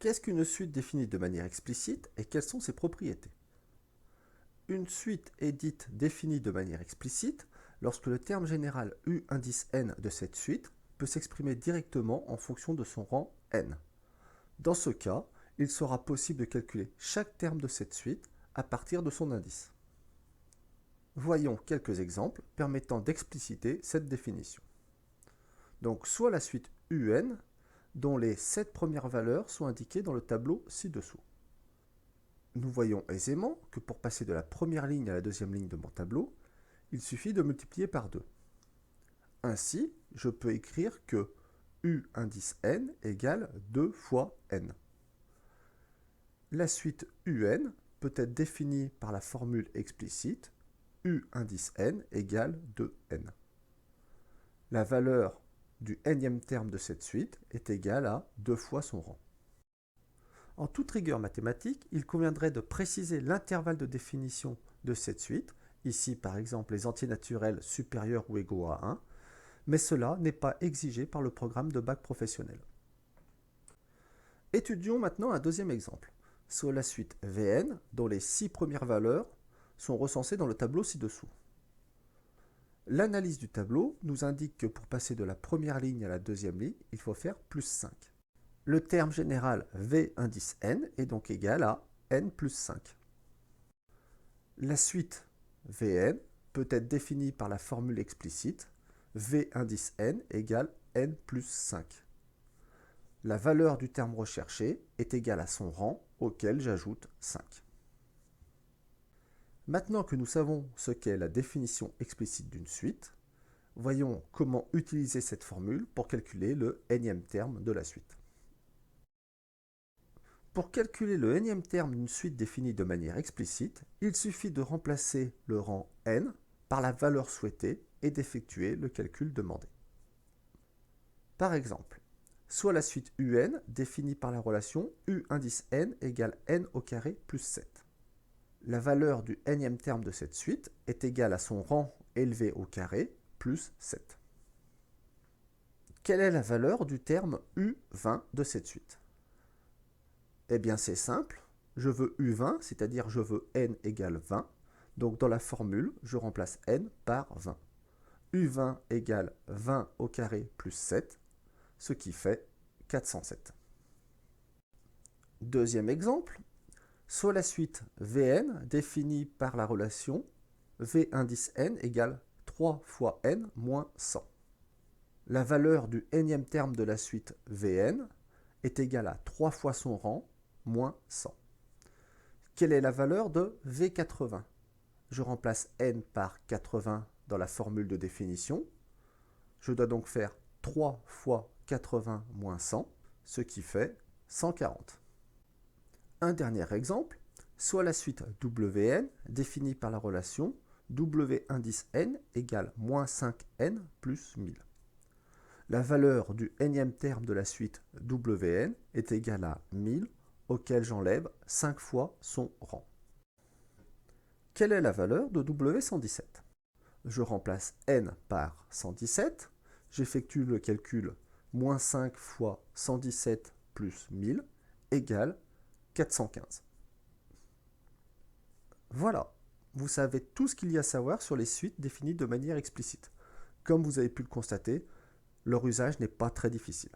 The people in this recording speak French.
Qu'est-ce qu'une suite définie de manière explicite et quelles sont ses propriétés? Une suite est dite définie de manière explicite lorsque le terme général U indice n de cette suite peut s'exprimer directement en fonction de son rang n. Dans ce cas, il sera possible de calculer chaque terme de cette suite à partir de son indice. Voyons quelques exemples permettant d'expliciter cette définition. Donc soit la suite UN, dont les 7 premières valeurs sont indiquées dans le tableau ci-dessous. Nous voyons aisément que pour passer de la première ligne à la deuxième ligne de mon tableau, il suffit de multiplier par 2. Ainsi, je peux écrire que U indice n égale 2 fois n. La suite UN peut être définie par la formule explicite U indice n égale 2n. La valeur du nème terme de cette suite est égale à 2 fois son rang. En toute rigueur mathématique, il conviendrait de préciser l'intervalle de définition de cette suite, ici par exemple les entiers naturels supérieurs ou égaux à 1, mais cela n'est pas exigé par le programme de bac professionnel. Étudions maintenant un deuxième exemple, soit la suite Vn, dont les 6 premières valeurs sont recensées dans le tableau ci-dessous. L'analyse du tableau nous indique que pour passer de la première ligne à la deuxième ligne, il faut faire plus 5. Le terme général V indice n est donc égal à n plus 5. La suite Vn peut être définie par la formule explicite V indice n égale n plus 5. La valeur du terme recherché est égale à son rang auquel j'ajoute 5. Maintenant que nous savons ce qu'est la définition explicite d'une suite, voyons comment utiliser cette formule pour calculer le nème terme de la suite. Pour calculer le nème terme d'une suite définie de manière explicite, il suffit de remplacer le rang n par la valeur souhaitée et d'effectuer le calcul demandé. Par exemple, soit la suite UN définie par la relation U indice n égale n au carré plus 7. La valeur du nème terme de cette suite est égale à son rang élevé au carré plus 7. Quelle est la valeur du terme U20 de cette suite? Eh bien c'est simple, je veux U20, c'est-à-dire je veux n égale 20, donc dans la formule, je remplace n par 20. U20 égale 20 au carré plus 7, ce qui fait 407. Deuxième exemple, soit la suite Vn définie par la relation V indice n égale 3 fois n moins 100. La valeur du nème terme de la suite Vn est égale à 3 fois son rang moins 100. Quelle est la valeur de V80? Je remplace n par 80 dans la formule de définition. Je dois donc faire 3 fois 80 moins 100, ce qui fait 140. Un dernier exemple, soit la suite Wn définie par la relation W indice n égale moins 5n plus 1000. La valeur du nème terme de la suite Wn est égale à 1000, auquel j'enlève 5 fois son rang. Quelle est la valeur de W117? Je remplace n par 117, j'effectue le calcul moins 5 fois 117 plus 1000 égale 415. Voilà, vous savez tout ce qu'il y a à savoir sur les suites définies de manière explicite. Comme vous avez pu le constater, leur usage n'est pas très difficile.